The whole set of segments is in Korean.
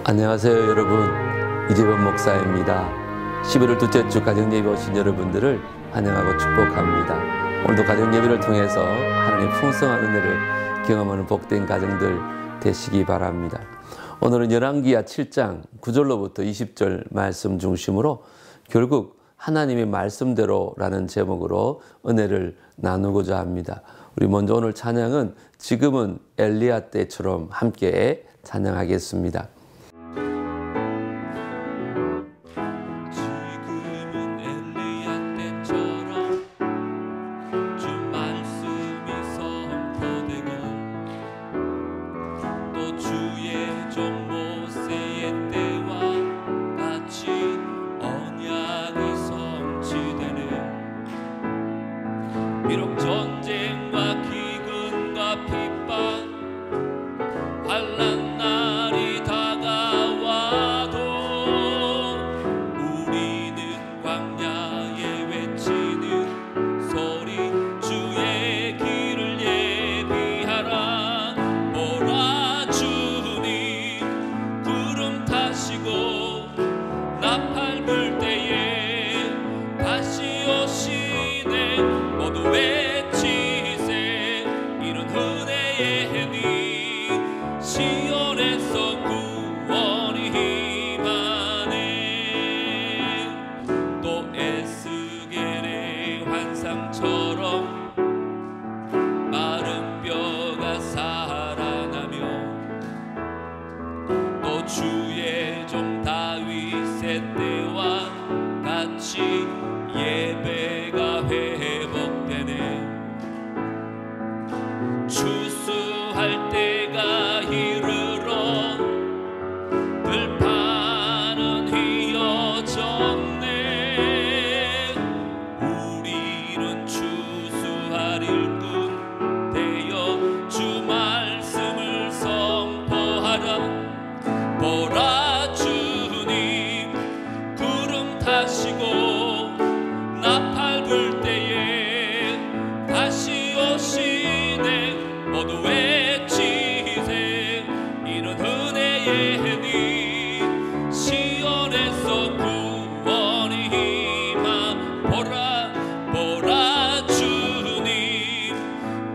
안녕하세요 여러분, 이재범 목사입니다. 11월 둘째 주 가정예배 오신 여러분들을 환영하고 축복합니다. 오늘도 가정예배를 통해서 하나님의 풍성한 은혜를 경험하는 복된 가정들 되시기 바랍니다. 오늘은 열왕기하 7장 9절로부터 20절 말씀 중심으로 결국 하나님의 말씀대로라는 제목으로 은혜를 나누고자 합니다. 우리 먼저 오늘 찬양은 지금은 엘리야 때처럼 함께 찬양하겠습니다. 비록 전쟁과 기근과 핍박 환난 날이 다가와도 우리는 광야에 외치는 소리 주의 길을 예비하라. 보라 주님 구름 타시고 나팔 불 때에 다시 오시네. 모두 외치세 이런 은혜의 해니 시온에서 구원이 임하네. 또 에스겔의 환상처럼 마른 뼈가 살아나며 또 주의 종 다윗의 때와 같이 예배가 회복되네. 추수할 때가 이르러 들판은 휘어졌네. 우리는 추수할 일꾼 되어 주 말씀을 선포하라. 보라 주님 구름 타시고 나팔 불 때에 다시 오시네. 모두 외치세 이런 은혜의 해니 시온에서 구원이 임하. 보라 보라 주님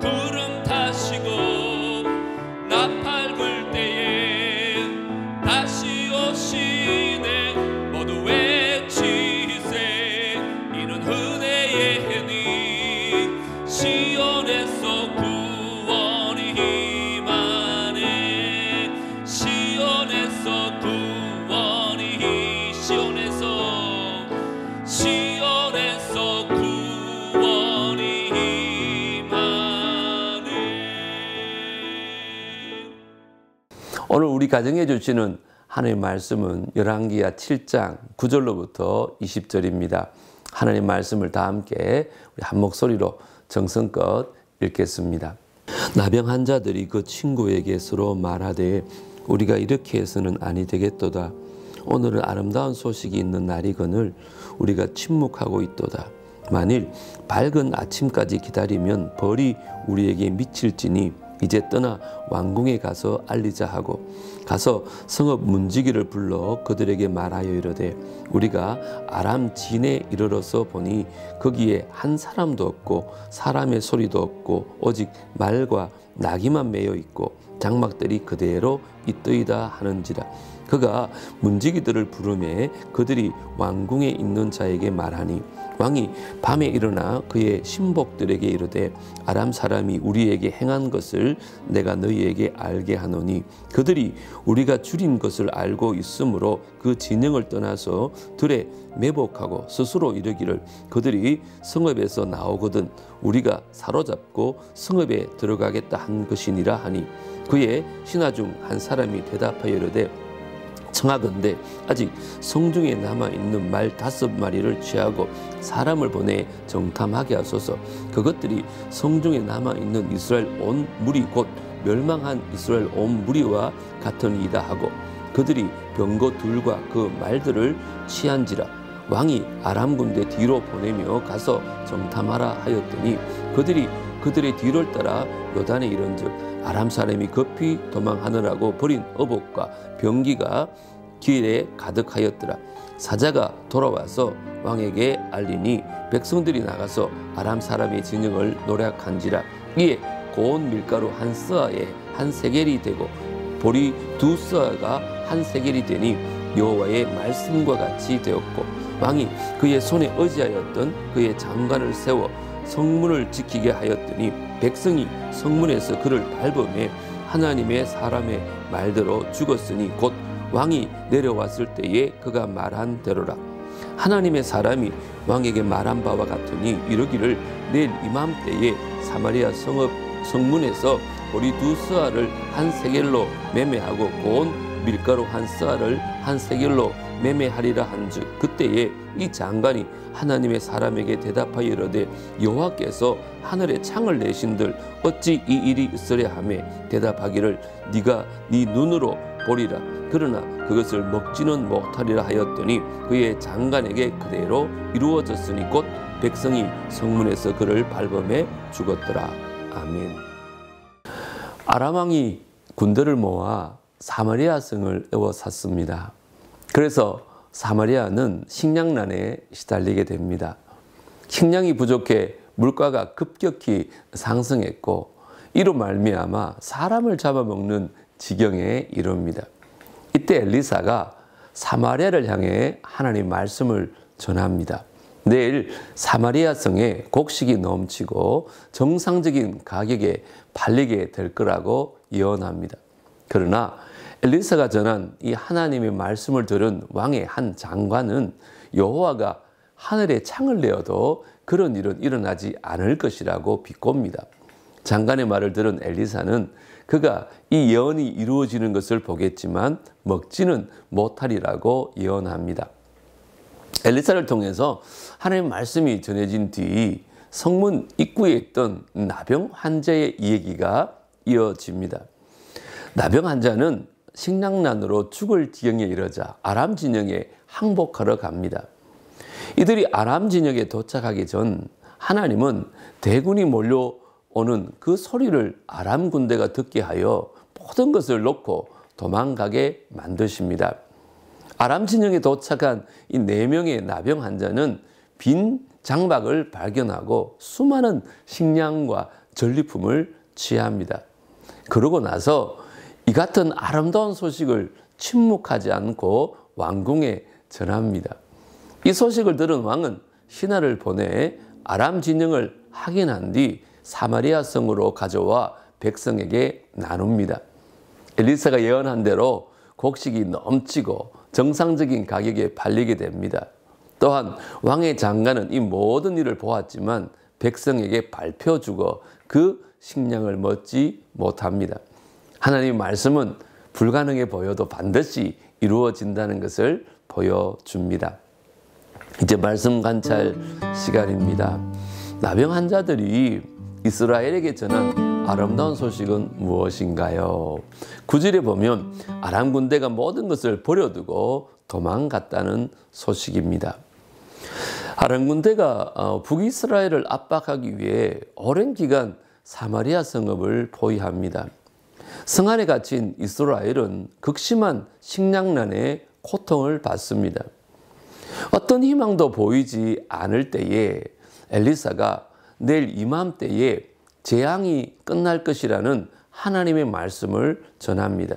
구름 타시고 나팔 불 때에 다시 오시네. 모두 외치세 이런 은혜의 해니 시온에서 구원이 임하네. 시온에서 구원이 시온에서 구원이 임하네. 오늘 우리 가정에 주시는 하나님의 말씀은 열왕기하 7장 9절로부터 20절입니다. 하나님의 말씀을 다 함께 우리 한 목소리로 정성껏 읽겠습니다. 나병 환자들이 그 친구에게 서로 말하되 우리가 이렇게 해서는 아니 되겠도다. 오늘은 아름다운 소식이 있는 날이거늘 우리가 침묵하고 있도다. 만일 밝은 아침까지 기다리면 벌이 우리에게 미칠지니 이제 떠나 왕궁에 가서 알리자 하고 가서 성읍 문지기를 불러 그들에게 말하여 이르되 우리가 아람 진에 이르러서 보니 거기에 한 사람도 없고 사람의 소리도 없고 오직 말과 나귀만 매여 있고 장막들이 그대로 있더이다 하는지라. 그가 문지기들을 부르매 그들이 왕궁에 있는 자에게 말하니 왕이 밤에 일어나 그의 신복들에게 이르되 아람 사람이 우리에게 행한 것을 내가 너희에게 알게 하노니 그들이 우리가 줄인 것을 알고 있으므로 그 진영을 떠나서 들에 매복하고 스스로 이르기를 그들이 성읍에서 나오거든 우리가 사로잡고 성읍에 들어가겠다 한 것이니라 하니 그의 신하 중 한 사람이 대답하여 이르되 청하건대 아직 성중에 남아있는 말 5마리를 취하고 사람을 보내 정탐하게 하소서. 그것들이 성중에 남아있는 이스라엘 온 무리 곧 멸망한 이스라엘 온 무리와 같으니이다 하고 그들이 병거 둘과 그 말들을 취한지라. 왕이 아람 군대 뒤로 보내며 가서 정탐하라 하였더니 그들이 그들의 뒤를 따라 요단에 이른즉 아람 사람이 급히 도망하느라고 버린 어복과 병기가 길에 가득하였더라. 사자가 돌아와서 왕에게 알리니 백성들이 나가서 아람 사람의 진영을 노략한지라. 이에 고운 밀가루 한 스아에 한 세겔이 되고 보리 두 스아가 한 세겔이 되니 여호와의 말씀과 같이 되었고, 왕이 그의 손에 의지하였던 그의 장관을 세워 성문을 지키게 하였더니 백성이 성문에서 그를 밟음에 하나님의 사람의 말대로 죽었으니 곧 왕이 내려왔을 때에 그가 말한 대로라. 하나님의 사람이 왕에게 말한 바와 같으니 이르기를 내일 이맘때에 사마리아 성문에서 보리 두 스아를 한 세겔로 매매하고 고운 밀가루 한 스아를 한 세겔로 매매하리라 한즉 그때에 이 장관이 하나님의 사람에게 대답하여 이르되 여호와께서 하늘에 창을 내신들 어찌 이 일이 있으랴 하며 대답하기를 네가 네 눈으로 보리라. 그러나 그것을 먹지는 못하리라 하였더니 그의 장관에게 그대로 이루어졌으니 곧 백성이 성문에서 그를 밟음에 죽었더라. 아멘. 아람 왕이 군대를 모아 사마리아 성을 에워쌌습니다. 그래서 사마리아는 식량난에 시달리게 됩니다. 식량이 부족해 물가가 급격히 상승했고 이로 말미암아 사람을 잡아먹는 지경에 이릅니다. 이때 엘리사가 사마리아를 향해 하나님 말씀을 전합니다. 내일 사마리아 성에 곡식이 넘치고 정상적인 가격에 팔리게 될 거라고 예언합니다. 그러나 엘리사가 전한 이 하나님의 말씀을 들은 왕의 한 장관은 여호와가 하늘에 창을 내어도 그런 일은 일어나지 않을 것이라고 비꼽니다. 장관의 말을 들은 엘리사는 그가 이 예언이 이루어지는 것을 보겠지만 먹지는 못하리라고 예언합니다. 엘리사를 통해서 하나님의 말씀이 전해진 뒤 성문 입구에 있던 나병 환자의 이야기가 이어집니다. 나병 환자는 식량난으로 죽을 지경에 이르자 아람 진영에 항복하러 갑니다. 이들이 아람 진영에 도착하기 전 하나님은 대군이 몰려오는 그 소리를 아람 군대가 듣게 하여 모든 것을 놓고 도망가게 만드십니다. 아람 진영에 도착한 이 4명의 나병 환자는 빈 장막을 발견하고 수많은 식량과 전리품을 취합니다. 그러고 나서 이 같은 아름다운 소식을 침묵하지 않고 왕궁에 전합니다. 이 소식을 들은 왕은 신하를 보내 아람 진영을 확인한 뒤 사마리아 성으로 가져와 백성에게 나눕니다. 엘리사가 예언한 대로 곡식이 넘치고 정상적인 가격에 팔리게 됩니다. 또한 왕의 장관은 이 모든 일을 보았지만 백성에게 밟혀 죽어 그 식량을 먹지 못합니다. 하나님의 말씀은 불가능해 보여도 반드시 이루어진다는 것을 보여줍니다. 이제 말씀 관찰 시간입니다. 나병 환자들이 이스라엘에게 전한 아름다운 소식은 무엇인가요? 9절에 보면 아람 군대가 모든 것을 버려두고 도망갔다는 소식입니다. 아람 군대가 북이스라엘을 압박하기 위해 오랜 기간 사마리아 성읍을 포위합니다. 성 안에 갇힌 이스라엘은 극심한 식량난에 고통을 받습니다. 어떤 희망도 보이지 않을 때에 엘리사가 내일 이맘때에 재앙이 끝날 것이라는 하나님의 말씀을 전합니다.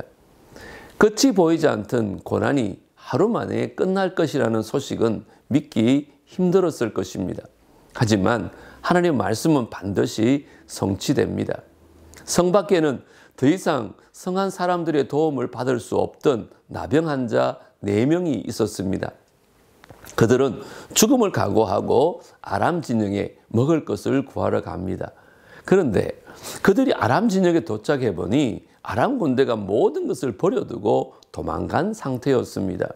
끝이 보이지 않던 고난이 하루 만에 끝날 것이라는 소식은 믿기 힘들었을 것입니다. 하지만 하나님의 말씀은 반드시 성취됩니다. 성 밖에는 더 이상 성한 사람들의 도움을 받을 수 없던 나병 환자 4명이 있었습니다. 그들은 죽음을 각오하고 아람 진영에 먹을 것을 구하러 갑니다. 그런데 그들이 아람 진영에 도착해 보니 아람 군대가 모든 것을 버려두고 도망간 상태였습니다.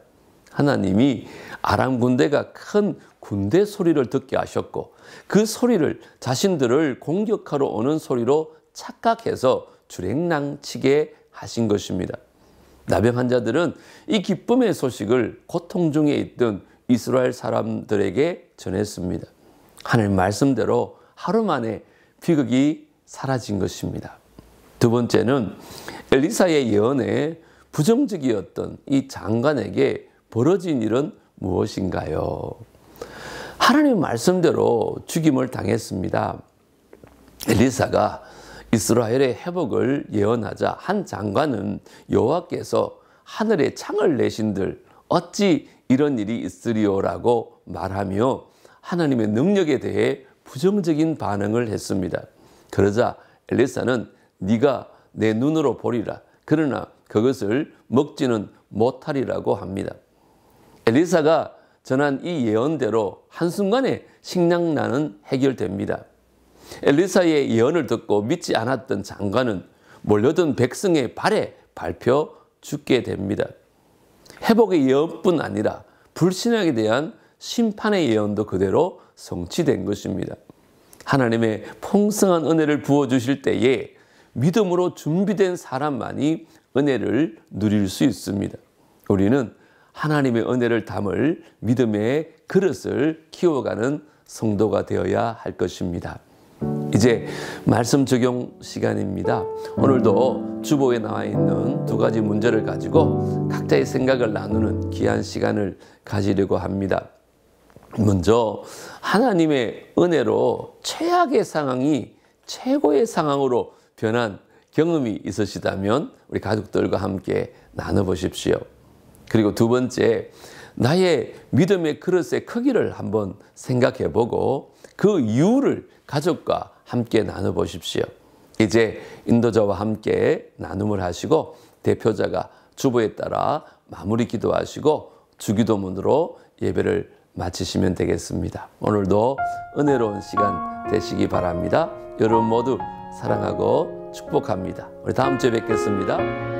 하나님이 아람 군대가 큰 군대 소리를 듣게 하셨고 그 소리를 자신들을 공격하러 오는 소리로 착각해서 주랭랑치게 하신 것입니다. 나병 환자들은 이 기쁨의 소식을 고통 중에 있던 이스라엘 사람들에게 전했습니다. 하나님 말씀대로 하루 만에 비극이 사라진 것입니다. 두 번째는 엘리사의 예언에 부정적이었던 이 장관에게 벌어진 일은 무엇인가요? 하나님 말씀대로 죽임을 당했습니다. 엘리사가 이스라엘의 회복을 예언하자 한 장관은 여호와께서 하늘에 창을 내신들 어찌 이런 일이 있으리오라고 말하며 하나님의 능력에 대해 부정적인 반응을 했습니다. 그러자 엘리사는 네가 내 눈으로 보리라. 그러나 그것을 먹지는 못하리라고 합니다. 엘리사가 전한 이 예언대로 한순간에 식량난은 해결됩니다. 엘리사의 예언을 듣고 믿지 않았던 장관은 몰려든 백성의 발에 밟혀 죽게 됩니다. 회복의 예언뿐 아니라 불신앙에 대한 심판의 예언도 그대로 성취된 것입니다. 하나님의 풍성한 은혜를 부어주실 때에 믿음으로 준비된 사람만이 은혜를 누릴 수 있습니다. 우리는 하나님의 은혜를 담을 믿음의 그릇을 키워가는 성도가 되어야 할 것입니다. 이제 말씀 적용 시간입니다. 오늘도 주보에 나와 있는 두 가지 문제를 가지고 각자의 생각을 나누는 귀한 시간을 가지려고 합니다. 먼저 하나님의 은혜로 최악의 상황이 최고의 상황으로 변한 경험이 있으시다면 우리 가족들과 함께 나눠보십시오. 그리고 두 번째, 나의 믿음의 그릇의 크기를 한번 생각해보고 그 이유를 가족과 함께 나눠보십시오. 이제 인도자와 함께 나눔을 하시고 대표자가 주보에 따라 마무리 기도하시고 주기도문으로 예배를 마치시면 되겠습니다. 오늘도 은혜로운 시간 되시기 바랍니다. 여러분 모두 사랑하고 축복합니다. 우리 다음 주에 뵙겠습니다.